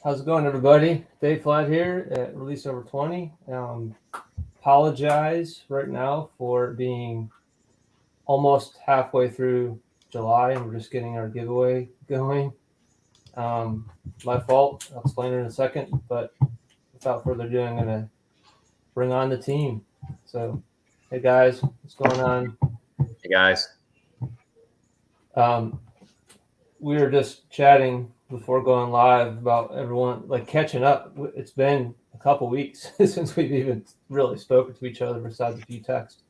How's it going, everybody? Dave Flat here at Release Over 20. Apologize right now for being almost halfway through July and we're just getting our giveaway going. Um, my fault. I'll explain it in a second. But without further ado, I'm going to bring on the team. So, hey guys, what's going on? Hey guys. Um, we were just chatting before going live about everyone like catching up. It's been a couple weeks since we've even really spoken to each other besides a few texts.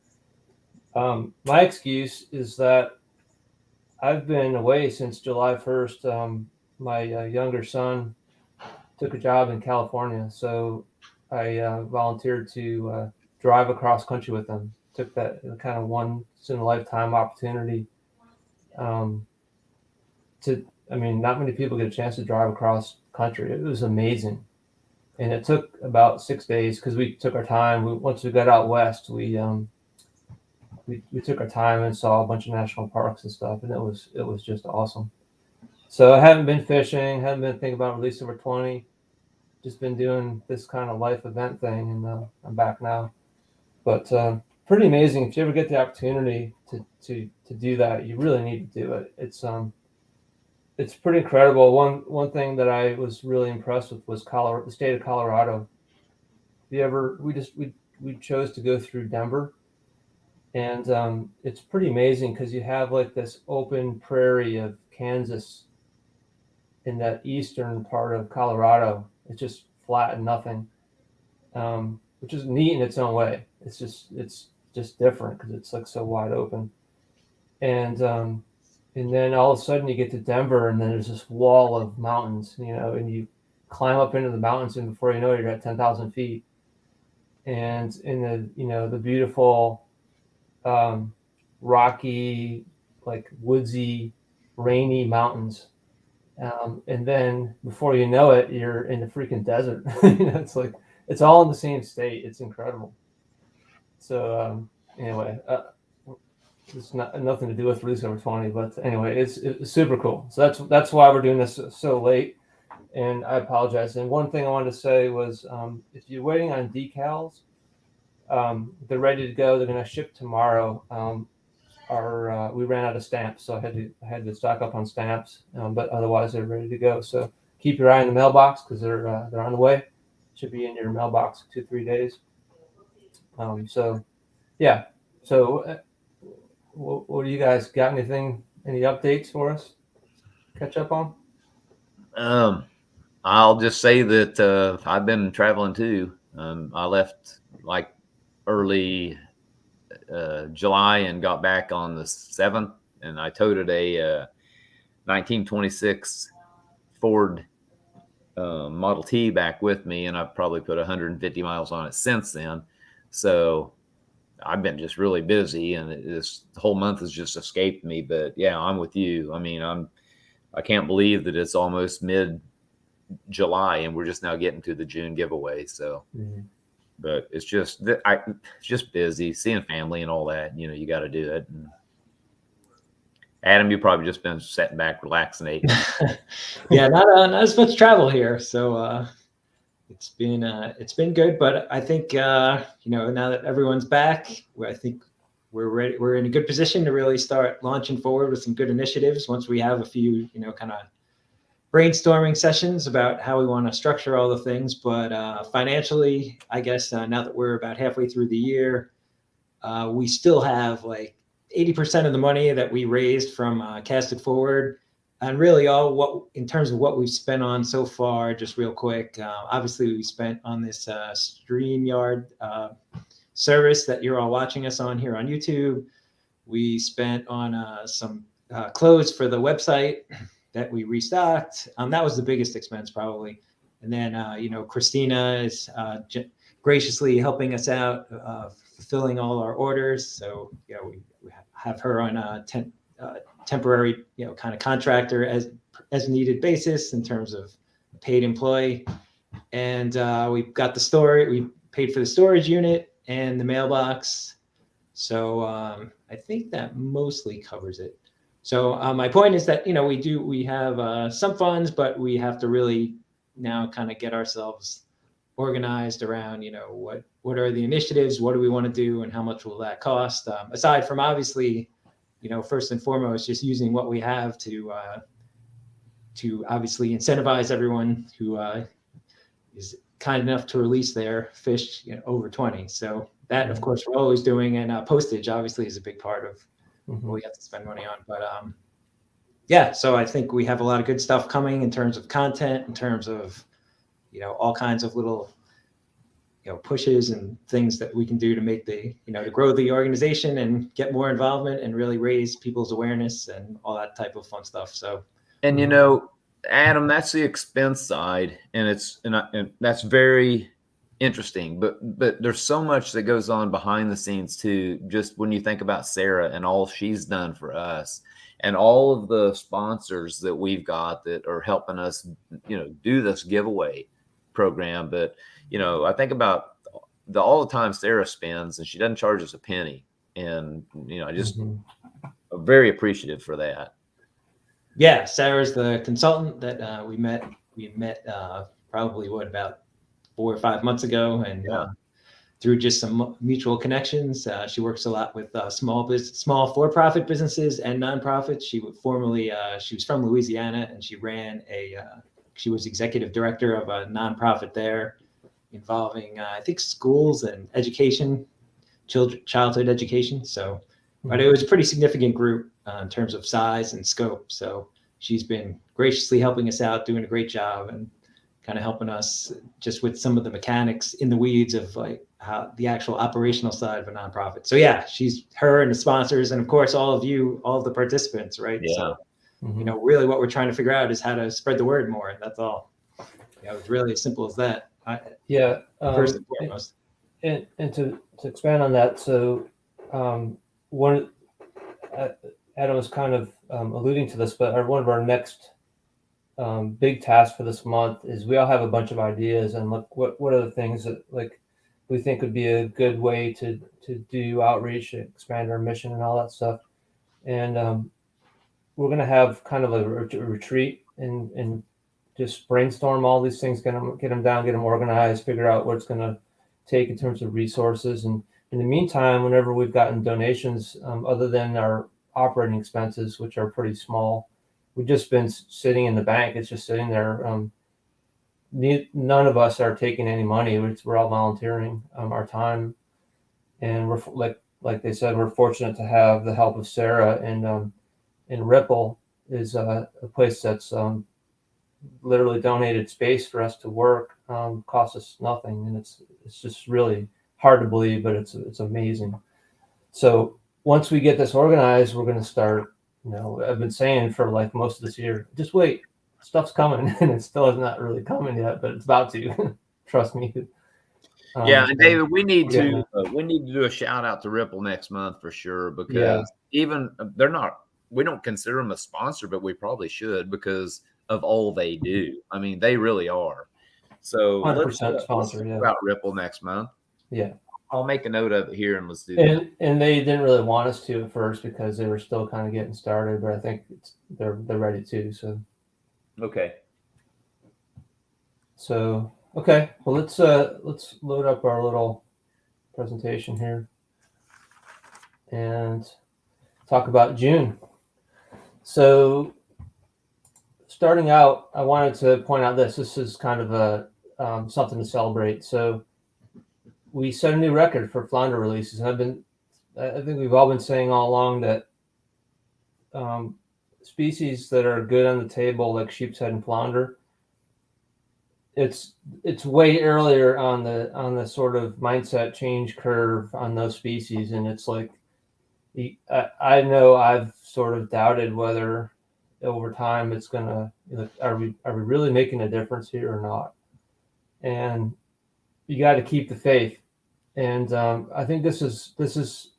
My excuse is that I've been away since July 1st. My younger son took a job in California, so I volunteered to drive across country with him. Took that kind of once in a lifetime opportunity um, to I mean, not many people get a chance to drive across country. It was amazing, and it took about 6 days because we took our time. Once we got out west, we took our time and saw a bunch of national parks and stuff, and it was just awesome. So I haven't been fishing, haven't been thinking about Release Over 20. Just been doing this kind of life event thing, and I'm back now. But pretty amazing. If you ever get the opportunity to do that, you really need to do it. It's pretty incredible. One thing that I was really impressed with was the state of Colorado. If you ever we chose to go through Denver, and it's pretty amazing because you have like this open prairie of Kansas in that eastern part of Colorado. It's just flat and nothing, which is neat in its own way. It's just different because it's like so wide open, and then all of a sudden you get to Denver, and then there's this wall of mountains, and you climb up into the mountains, and before you know it, you're at 10,000 feet, and in the beautiful, um, rocky, like woodsy, rainy mountains, and then before you know it, you're in the freaking desert. It's like it's all in the same state. It's incredible. So anyway, it's not nothing to do with Release Over 20, but anyway, it's super cool. So that's why we're doing this so late, and I apologize. And one thing I wanted to say was, if you're waiting on decals, they're ready to go. They're going to ship tomorrow. We ran out of stamps, so I had to stock up on stamps. But otherwise, they're ready to go. So keep your eye on the mailbox because they're on the way. Should be in your mailbox 2-3 days. So yeah. So what do you guys got? Anything? Any updates for us? Catch up on? Um, I'll just say that I've been traveling too. I left like early July and got back on the 7th, and I toted a 1926 Ford Model T back with me, and I've probably put 150 miles on it since then. So I've been just really busy, and this whole month has just escaped me. But yeah, I'm with you. I mean, I can't believe that it's almost mid July and we're just now getting to the June giveaway. So, Mm-hmm. but it's just busy, seeing family and all that. You got to do it. And Adam, you probably just been sitting back, relaxing, eating. Yeah, not as much travel here, so it's been good. But I think now that everyone's back, I think we're ready. We're in a good position to really start launching forward with some good initiatives once we have a few kind of brainstorming sessions about how we want to structure all the things. But financially, I guess now that we're about halfway through the year, we still have like 80% of the money that we raised from Cast It Forward, and really all what in terms of what we've spent on so far. Just real quick, obviously we spent on this StreamYard service that you're all watching us on here on YouTube. We spent on some clothes for the website that we restocked. That was the biggest expense probably. And then, Christina is graciously helping us out, fulfilling all our orders. So, we have her on a temporary, kind of contractor as needed basis in terms of paid employee. And we got the storage. We paid for the storage unit and the mailbox. So I think that mostly covers it. So my point is that we have some funds, but we have to really now kind of get ourselves organized around, what are the initiatives, what do we want to do, and how much will that cost? Aside from obviously, first and foremost, just using what we have to obviously incentivize everyone who is kind enough to release their fish over 20. So that, of course, we're always doing, and postage obviously is a big part of what we have to spend money on. But yeah, so I think we have a lot of good stuff coming in terms of content, in terms of all kinds of little pushes and things that we can do to make to grow the organization and get more involvement and really raise people's awareness and all that type of fun stuff. So, and Adam, that's the expense side, and that's very interesting. But there's so much that goes on behind the scenes too. Just when you think about Sarah and all she's done for us, and all of the sponsors that we've got that are helping us, do this giveaway program. But I think about all the time Sarah spends, and she doesn't charge us a penny. And I just I'm very appreciative for that. Yeah, Sarah's the consultant that we met. We met probably about 4 or 5 months ago, and through just some mutual connections, she works a lot with small for-profit businesses and nonprofits. She was from Louisiana, and she was executive director of a nonprofit there, involving I think schools and education, childhood education. So, but it was a pretty significant group in terms of size and scope. So she's been graciously helping us out, doing a great job, and kind of helping us just with some of the mechanics in the weeds of like how the actual operational side of a nonprofit. So yeah, her and the sponsors, and of course all of you, all of the participants, right? Yeah. So, really what we're trying to figure out is how to spread the word more. That's all. It's really as simple as that. First and foremost. And to expand on that, so one, Adam was kind of alluding to this, but one of our next big tasks for this month is we all have a bunch of ideas, and look, what are the things that like we think would be a good way to do outreach, expand our mission, and all that stuff. And we're going to have kind of a retreat and just brainstorm all these things, get them down, get them organized, figure out what it's going to take in terms of resources. And in the meantime, whenever we've gotten donations, other than our operating expenses, which are pretty small, we've just been sitting in the bank. It's just sitting there. None of us are taking any money. We're all volunteering our time, and we're like they said, we're fortunate to have the help of Sarah. And Ripple is a place that's literally donated space for us to work. Costs us nothing, and it's just really hard to believe, but it's amazing. So once we get this organized, we're going to start. I've been saying for like most of this year, just wait, stuff's coming, and it still is not really coming yet, but it's about to. Trust me. And David, we need to do a shout out to Ripple next month for sure, because even we don't consider them a sponsor, but we probably should because of all they do. I mean, they really are. So 100% sponsor. Let's about Ripple next month. Yeah. I'll make a note of it here and let's do that. And they didn't really want us to at first because they were still kind of getting started, but I think they're ready to. So okay. So okay, well let's load up our little presentation here and talk about June. So starting out, I wanted to point out this is kind of a something to celebrate. So we set a new record for flounder releases. And I think we've all been saying all along that species that are good on the table, like sheep's head and flounder, it's way earlier on the sort of mindset change curve on those species. And it's like, I know I've sort of doubted whether over time it's gonna, are we really making a difference here or not? And you got to keep the faith. And I think this is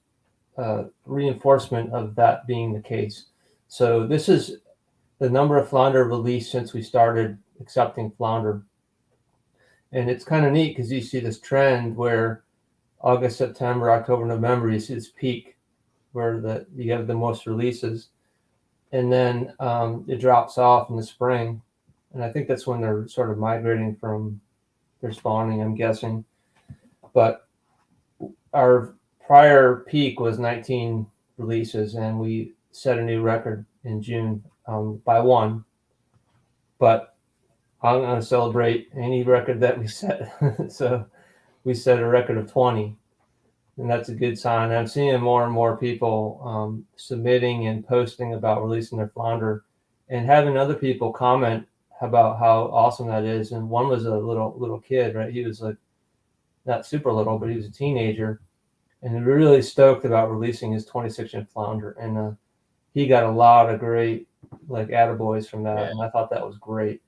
reinforcement of that being the case. So this is the number of flounder released since we started accepting flounder. And it's kind of neat because you see this trend where August, September, October, November, you see this peak where you have the most releases. And then it drops off in the spring. and I think that's when they're sort of migrating from their spawning, I'm guessing. But our prior peak was 19 releases, and we set a new record in June by one. But I'm going to celebrate any record that we set. So we set a record of 20, and that's a good sign. And I'm seeing more and more people submitting and posting about releasing their flounder, and having other people comment about how awesome that is. And one was a little kid, right? He was like not super little, but he was a teenager, and really stoked about releasing his 26-inch flounder. And he got a lot of great like attaboys from that, and I thought that was great.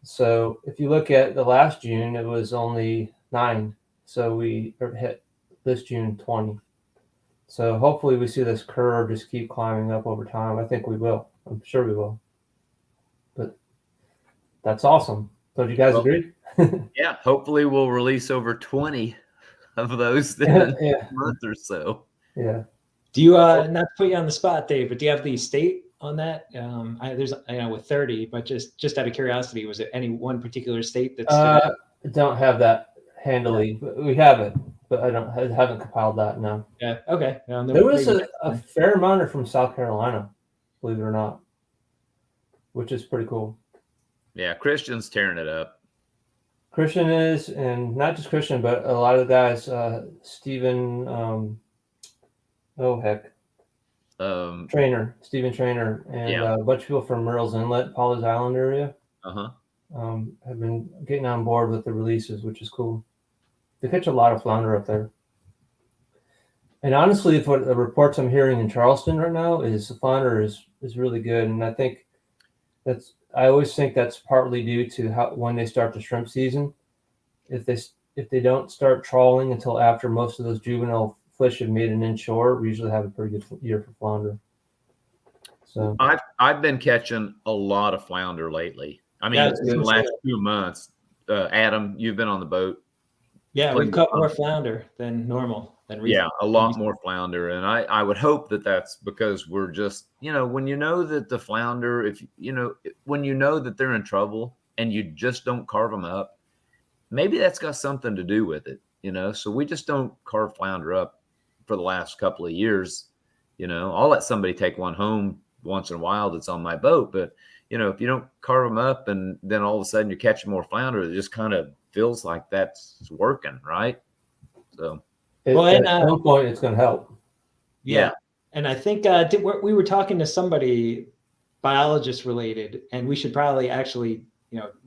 So if you look at the last June, it was only 9. So we hit this June 20. So hopefully we see this curve just keep climbing up over time. I think we will. I'm sure we will. But that's awesome. Don't you guys agree? Yeah, hopefully we'll release over 20 of those in a month or so. Yeah. Do you not to put you on the spot, Dave, but do you have the state on that? There's with 30, but just out of curiosity, was it any one particular state that stood out? I don't have that handily, but we have it, but I haven't compiled that. No. Yeah. Okay. There was a fair amount from South Carolina, believe it or not, which is pretty cool. Yeah, Christian's tearing it up. Christian is, and not just Christian, but a lot of the guys. Stephen, Stephen Trainer, and a bunch of people from Murrells Inlet, Pawleys Island area. Have been getting on board with the releases, which is cool. They catch a lot of flounder up there. And honestly, what the reports I'm hearing in Charleston right now is the flounder is really good, and I think I always think that's partly due to when they start the shrimp season. If they don't start trawling until after most of those juvenile fish have made an inshore, we usually have a pretty good year for flounder. So I've been catching a lot of flounder lately. I mean, in the last 2 months. Adam, you've been on the boat. Yeah, we've caught more flounder than normal. Yeah, a lot more flounder, and I would hope that that's because we're just, when you know that the flounder, when you know that they're in trouble and you just don't carve them up, maybe that's got something to do with it, So we just don't carve flounder up for the last couple of years. I'll let somebody take one home once in a while that's on my boat, but if you don't carve them up and then all of a sudden you're catching more flounder, it just kind of feels like that's working, right? So. At some point, it's going to help. Yeah. And I think we were talking to somebody biologist related, and we should probably actually,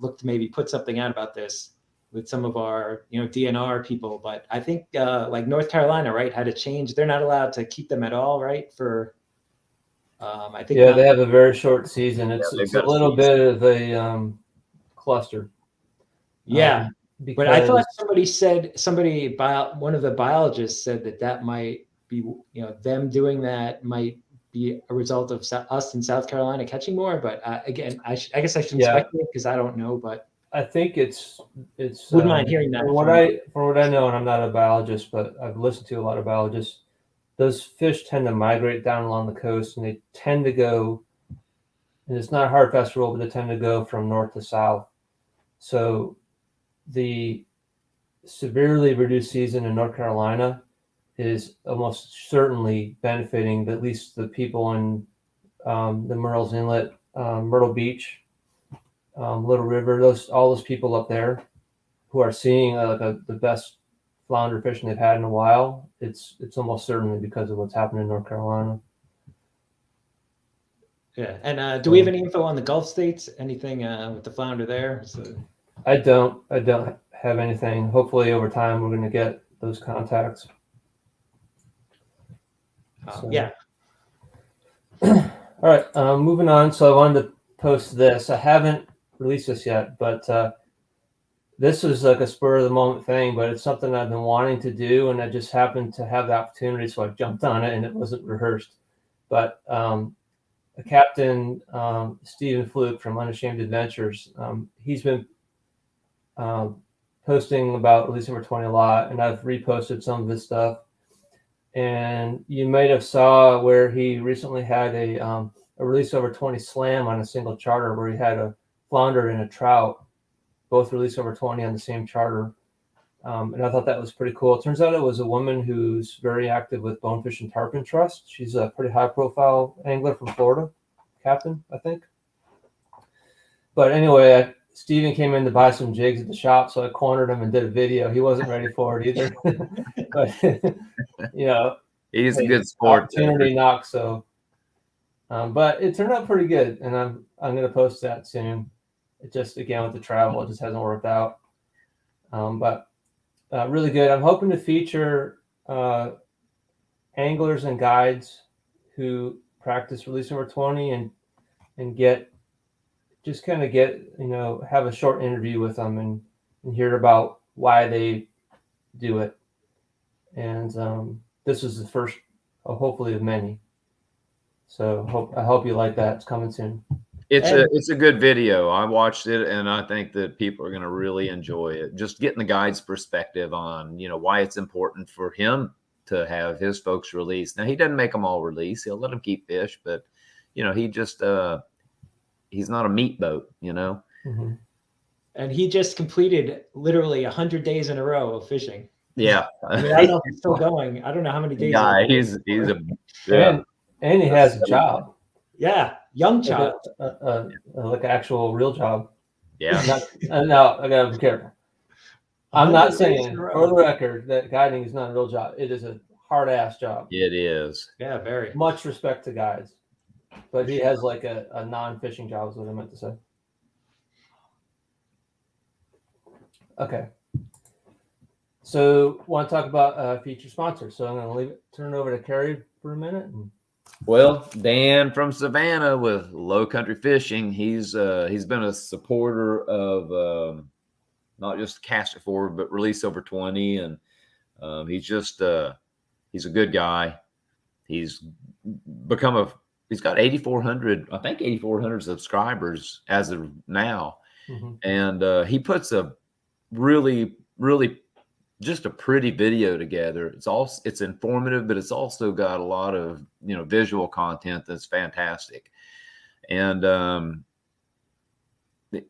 look to maybe put something out about this with some of our, DNR people. But I think like North Carolina, right, had a change. They're not allowed to keep them at all, right? For I think. Yeah, they have a very short season. It's a little bit of a cluster. Yeah. But I thought one of the biologists said that might be, them doing that might be a result of us in South Carolina catching more. But again, I guess I shouldn't speculate because I don't know. But I think it's. Wouldn't mind hearing that. From what I know, and I'm not a biologist, but I've listened to a lot of biologists. Those fish tend to migrate down along the coast, and they tend to go. And it's not a hard fast rule, but they tend to go from north to south. So the severely reduced season in North Carolina is almost certainly benefiting at least the people in the Murrells Inlet, Myrtle Beach, Little River, all those people up there who are seeing the best flounder fishing they've had in a while. It's almost certainly because of what's happening in North Carolina. Yeah, and do we have any info on the Gulf states? Anything with the flounder there? I don't have anything. Hopefully over time we're going to get those contacts. Yeah. All right. Moving on. So I wanted to post this. I haven't released this yet, but this was like a spur of the moment thing, but it's something I've been wanting to do, and I just happened to have the opportunity, so I jumped on it, and it wasn't rehearsed. But Captain Stephen Fluke from Unashamed Adventures, he's been posting about release number 20 a lot, and I've reposted some of his stuff. And you might have saw where he recently had a release over 20 slam on a single charter, where he had a flounder and a trout, both released over 20 on the same charter. And I thought that was pretty cool. It turns out it was a woman who's very active with Bonefish and Tarpon Trust. She's a pretty high profile angler from Florida, captain, I think. But anyway, Steven came in to buy some jigs at the shop, so I cornered him and did a video. He wasn't ready for it either. But, you know, He's a good sport. Opportunity knock. So, but it turned out pretty good, and I'm going to post that soon. It just, again, with the travel, it just hasn't worked out. But really good. I'm hoping to feature anglers and guides who practice release over 20 and get have a short interview with them and hear about why they do it. And this is the first, hopefully, of many. So I hope you like that. It's coming soon. It's a good video. I watched it, and I think that people are going to really enjoy it. Just getting the guide's perspective on, why it's important for him to have his folks release. Now, he doesn't make them all release. He'll let them keep fish, but he just he's not a meat boat, Mm-hmm. And he just completed literally 100 days in a row of fishing. Yeah, I don't know if he's still going. I don't know how many days. Yeah, he's a yeah. And he has a job. Yeah, young child. Like an actual real job. Yeah. Now I gotta be careful. I'm not saying, for the record, that guiding is not a real job. It is a hard ass job. It is. Yeah, very. Much respect to guides, but he has like a non-fishing job. Is what I meant to say. Okay. So, want to talk about feature sponsors? So I'm going to turn it over to Kerry for a minute. Well, Dan from Savannah with Low Country Fishing, he's been a supporter of not just Cast It Forward, but Release Over 20, and he's a good guy. He's got 8,400, I think 8,400 subscribers as of now, and he puts a really just a pretty video together. It's informative, but it's also got a lot of visual content that's fantastic. And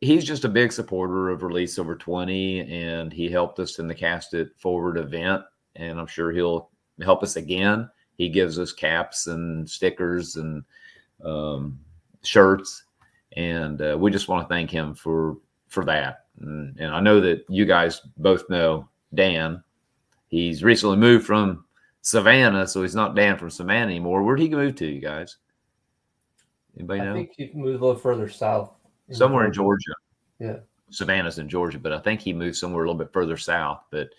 he's just a big supporter of Release Over 20, and he helped us in the Cast It Forward event, and I'm sure he'll help us again. He gives us caps and stickers and shirts, and we just want to thank him for that. And I know that you guys both know Dan. He's recently moved from Savannah, so he's not Dan from Savannah anymore. Where'd he move to, you guys? Anybody know? I think he moved a little further south. Somewhere in Georgia. Yeah. Savannah's in Georgia, but I think he moved somewhere a little bit further south. But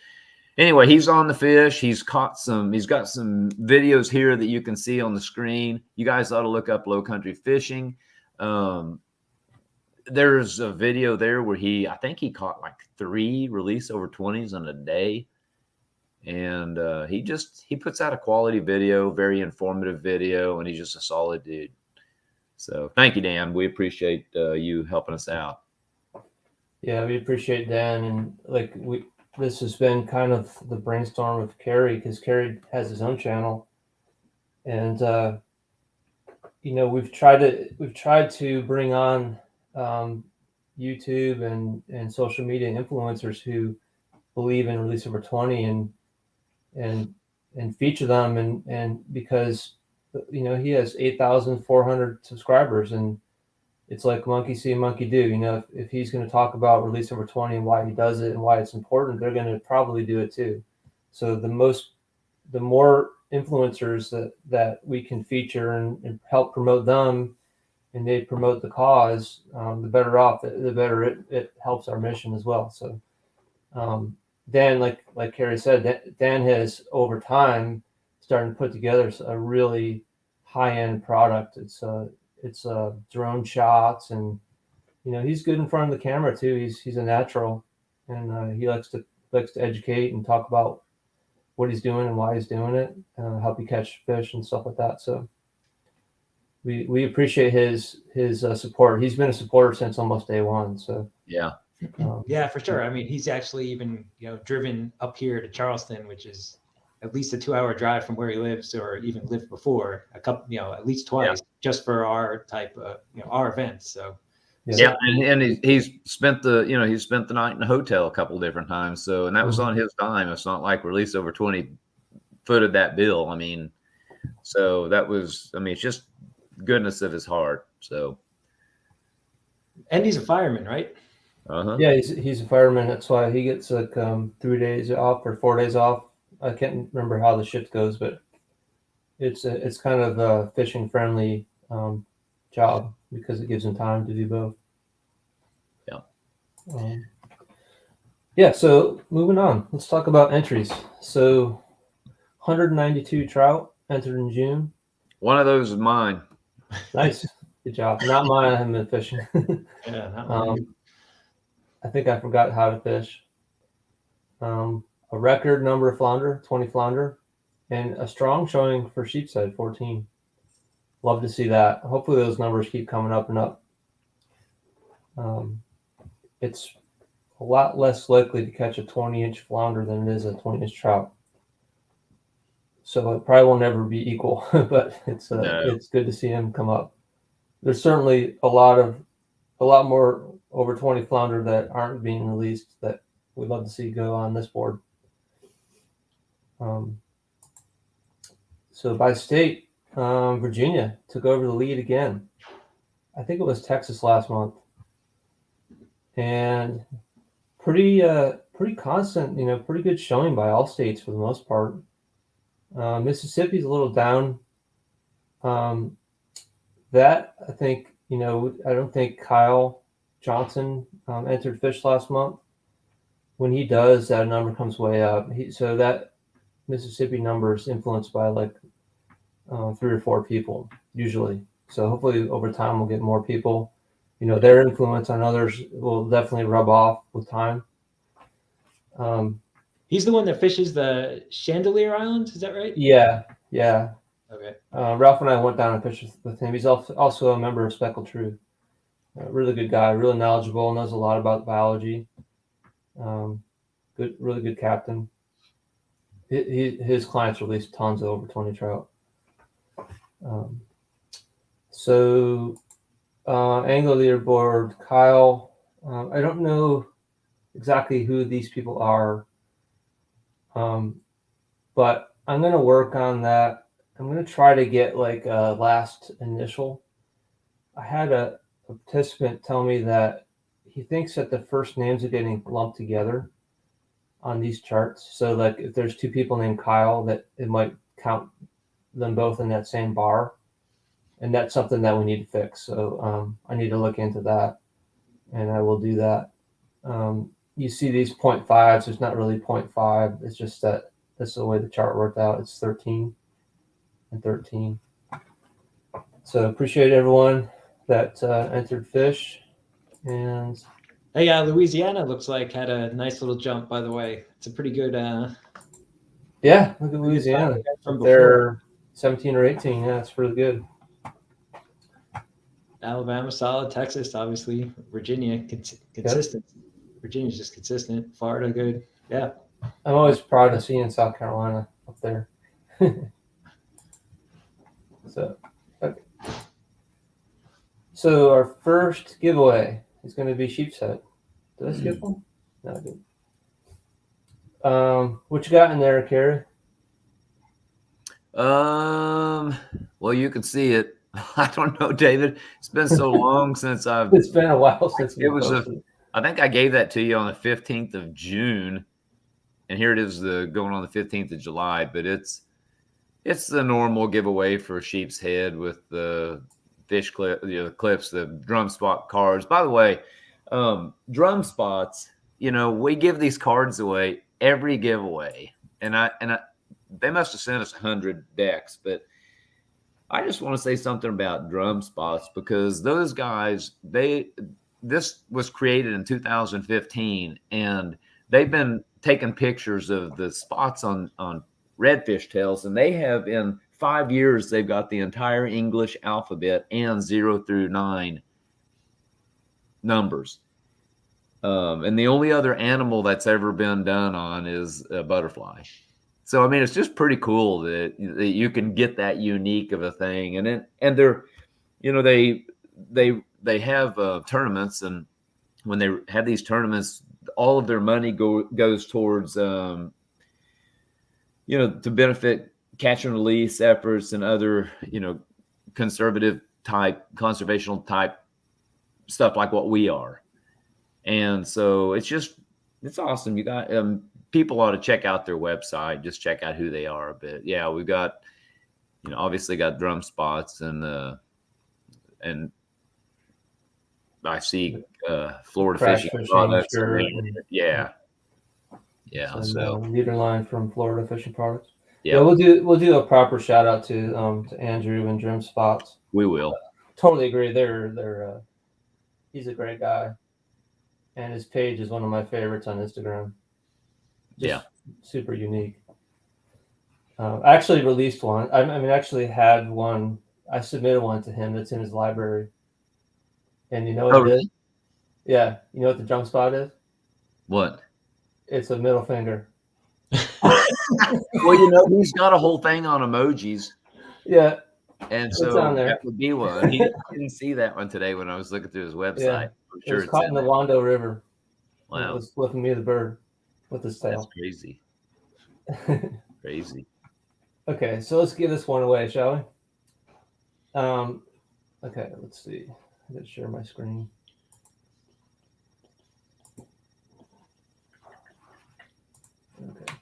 anyway, he's on the fish. He's got some videos here that you can see on the screen. You guys ought to look up Low Country Fishing. There's a video there where I think he caught like 3 Release Over 20s in a day. And he puts out a quality video, very informative video, and he's just a solid dude. So thank you, Dan. We appreciate you helping us out. Yeah, we appreciate Dan. And this has been kind of the brainstorm with Kerry, because Kerry has his own channel. And we've tried to bring on YouTube and social media influencers who believe in Release Over 20 and feature them, and because he has 8,400 subscribers, and it's like monkey see, monkey do. If he's going to talk about Release Over 20 and why he does it and why it's important, they're going to probably do it too. So the more influencers that we can feature and help promote them, and they promote the cause, the better off, the better it helps our mission as well. So Dan, like Kerry said, Dan has over time started to put together a really high-end product. It's drone shots, and he's good in front of the camera too. He's a natural, and he likes to educate and talk about what he's doing and why he's doing it, help you catch fish and stuff like that. So we appreciate his support. He's been a supporter since almost day one. So yeah. Yeah, for sure. I mean, he's actually even driven up here to Charleston, which is at least a 2-hour drive from where he lives, or even lived before, a couple, at least twice, just for our type of our events. So Yeah, and he's spent the night in a hotel a couple different times. So, and that was on his dime. It's not like Release Over 20 footed that bill. I mean, so that was, I mean, it's just goodness of his heart. So, and he's a fireman, right? Yeah, he's a fireman. That's why he gets like 3 days off or 4 days off. I can't remember how the shift goes, but it's kind of a fishing friendly job because it gives him time to do both. Yeah. So moving on, let's talk about entries. So 192 trout entered in June. One of those is mine. Nice, good job. Not mine. I haven't been fishing. Yeah, not mine. I think I forgot how to fish. A record number of flounder, 20 flounder, and a strong showing for sheepshead, 14. Love to see that. Hopefully those numbers keep coming up and up. It's a lot less likely to catch a 20-inch flounder than it is a 20-inch trout. So it probably will never be equal, but it's good to see him come up. There's certainly a lot more over 20 flounder that aren't being released that we'd love to see go on this board. So by state, Virginia took over the lead again. I think it was Texas last month, and pretty constant, pretty good showing by all states for the most part. Mississippi's a little down. That I think, I don't think Kyle Johnson entered fish last month. When he does, that number comes way up. So that Mississippi number is influenced by like 3 or 4 people usually. So hopefully over time we'll get more people. Their influence on others will definitely rub off with time. He's the one that fishes the Chandelier Islands, is that right? Yeah. Okay. Ralph and I went down and fished with him. He's also a member of Speckled Truth. Really good guy, really knowledgeable, knows a lot about biology. Really good captain. His clients release tons of over 20 trout. Angler leaderboard, Kyle. I don't know exactly who these people are, but I'm going to work on that. I'm going to try to get like a last initial. I had a participant tell me that he thinks that the first names are getting lumped together on these charts. So like if there's 2 people named Kyle, that it might count them both in that same bar. And that's something that we need to fix. So I need to look into that, and I will do that. You see these 0.5s, it's not really 0.5. It's just that that's the way the chart worked out. It's 13 and 13. So appreciate everyone that entered fish. And hey, Louisiana looks like had a nice little jump, by the way. It's a pretty good yeah, look at Louisiana. They're 17 or 18. Yeah, it's really good. Alabama solid, Texas obviously, Virginia consistent. Yep. Virginia's just consistent. Florida good. Yeah. I'm always proud of seeing South Carolina up there. So, okay. So our first giveaway is going to be sheepshead. Did I skip one? No, I didn't. What you got in there, Kerry? Well, you can see it. I don't know, David. It's been so long since I've. It's been a while since it was I think I gave that to you on the 15th of June, and here it is, going on the 15th of July. But it's the normal giveaway for sheep's head with the fish clip, clips, the drum spot cards. By the way, drum spots. We give these cards away every giveaway, and they must have sent us 100 decks, but I just want to say something about drum spots because those guys, this was created in 2015, and they've been taking pictures of the spots on redfish tails, and they have in 5 years, they've got the entire English alphabet and 0 through 9 numbers. And the only other animal that's ever been done on is a butterfly. So, I mean, it's just pretty cool that you can get that unique of a thing. And they're, they they have tournaments, and when they have these tournaments, all of their money goes towards to benefit catch and release efforts and other conservative type, conservational type stuff like what we are. And so it's awesome. You got people ought to check out their website, just check out who they are. But yeah, we've got obviously got drum spots, and I see Florida Crash fishing fishing, products. sure. Yeah. So leader line from Florida Fishing Products. Yeah. Yeah, we'll do a proper shout out to Andrew and Drum Spots. We will. Totally agree. They're he's a great guy, and his page is one of my favorites on Instagram. Just super unique. I actually released one. Actually had one. I submitted one to him that's in his library. And you know what it is? Yeah, you know what the drum spot is? What? It's a middle finger. Well, he's got a whole thing on emojis. Yeah. And so that would be one. He didn't see that one today when I was looking through his website. Yeah. I'm sure it was caught in the Wando River. Wow. It was flipping me the bird with his tail. That's crazy. Crazy. Okay, so let's give this one away, shall we? Okay, let's see. I'm going to share my screen. Okay.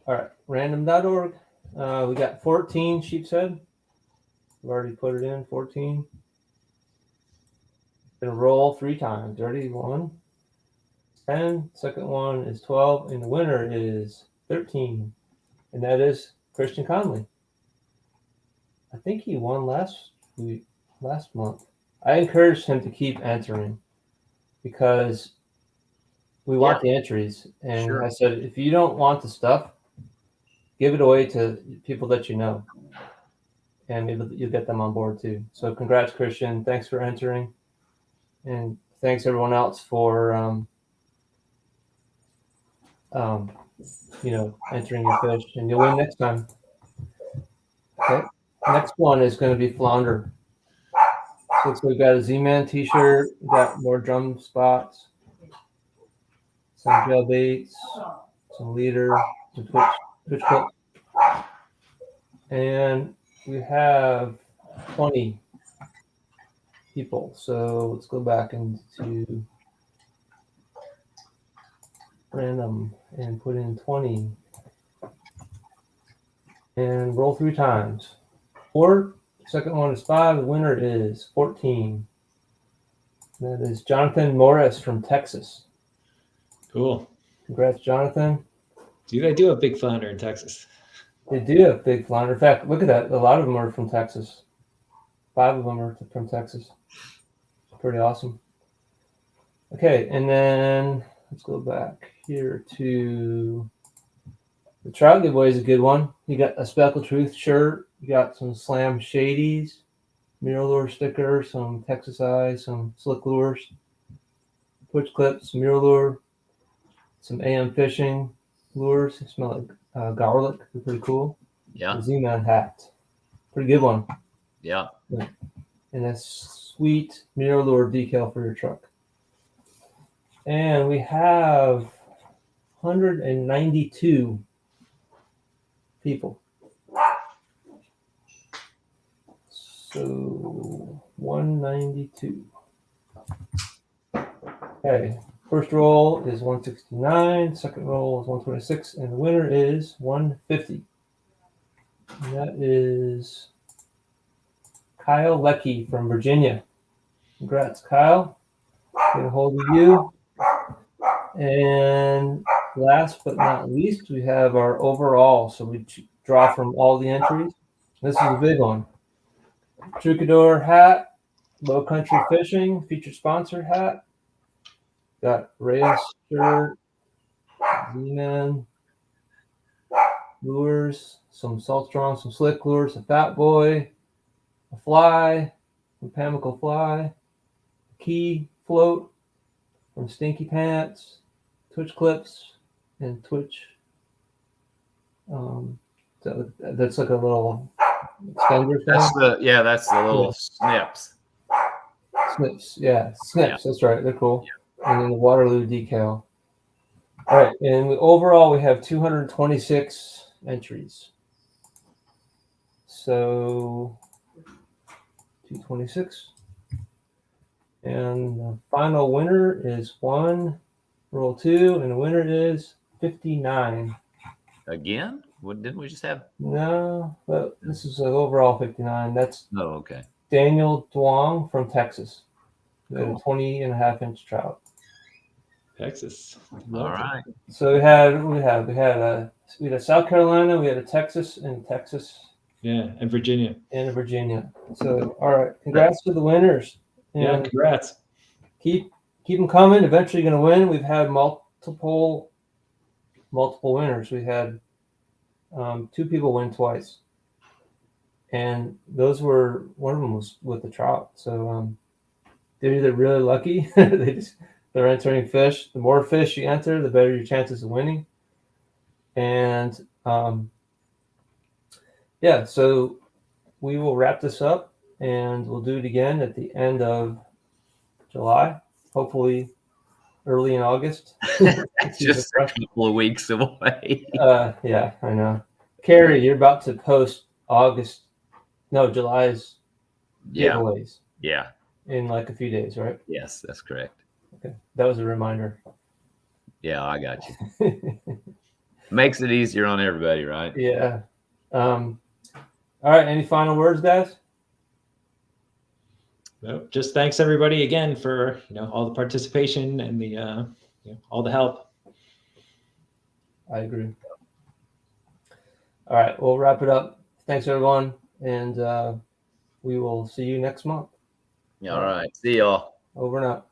All right, random.org. We got 14 sheep's head. We've already put it in, 14. Gonna roll 3 times. Ready? 1, 10. Second one is 12, and the winner is 13, and that is Christian Conley. I think he won last month. I encouraged him to keep entering because we want the entries. And I said, if you don't want the stuff, give it away to people that you know, and maybe you'll get them on board too. So congrats, Christian. Thanks for entering. And thanks everyone else for, entering your fish, and you'll win next time. Okay. Next one is going to be flounder. So we've got a Z-Man t-shirt. We got more drum spots, some gel baits, some leader, some twitch clips, and we have 20 people. So let's go back into random and put in 20 and roll 3 times. 4. Second one is 5. The winner is 14. That is Jonathan Morris from Texas. Cool. Congrats, Jonathan. They do have big flounder in Texas. They do have big flounder. In fact, look at that. A lot of them are from Texas. 5 of them are from Texas. Pretty awesome. Okay, and then let's go back here to the trout giveaway is a good one. You got a Speckled Truth shirt. You got some Slam Shadies, Mirror Lure sticker, some Texas Eye, some Slick Lures, Twitch clips, Mirror Lure, some AM Fishing lures. They smell like garlic. They're pretty cool. Yeah. A Z-Man hat. Pretty good one. Yeah. And a sweet Mirror Lure decal for your truck. And we have 192 people. So 192. Okay. First roll is 169. Second roll is 126. And the winner is 150. And that is Kyle Leckie from Virginia. Congrats, Kyle. Get a hold of you. And last but not least, we have our overall. So we draw from all the entries. This is a big one. Troubadour hat, Low Country Fishing, featured sponsor hat. Got Reyes shirt, Z-Man lures, some Salt Strong, some Slick Lures, a Fat Boy, a fly, from Pamical Fly, a key float from Stinky Pants, Twitch clips, and Twitch. That's like a little extender thing. That's the little snips. Snips, yeah, Snips. That's right. They're cool. And then the Waterloo decal. All right, and overall we have 226 entries. So 226, and the final winner is 1. Roll 2, and the winner is 59. Again? What didn't we just have? No, but this is overall 59. That's Oh, okay. Daniel Duong from Texas. We had a Cool. 20.5-inch trout. Texas. All right. So we had a South Carolina, we had a Texas, and Yeah, and Virginia. and a Virginia. So all right, congrats to the winners. Yeah, And congrats. keep them coming. Eventually going to win. We've had multiple winners. We had 2 people win twice, and one of them was with the trout. So they're either really lucky, they're entering fish. The more fish you enter, the better your chances of winning. And so we will wrap this up, and we'll do it again at the end of July, hopefully early in August. Just a couple of weeks away. Yeah, I know. Carrie, you're about to post July's giveaways Yeah. in like a few days, right? Yes, that's correct. Okay, that was a reminder. Yeah, I got you. Makes it easier on everybody, right? Yeah. All right. Any final words, guys? No, just thanks everybody again for all the participation and the all the help. I agree. All right, we'll wrap it up. Thanks, everyone, and we will see you next month. All right. See y'all. Over and out.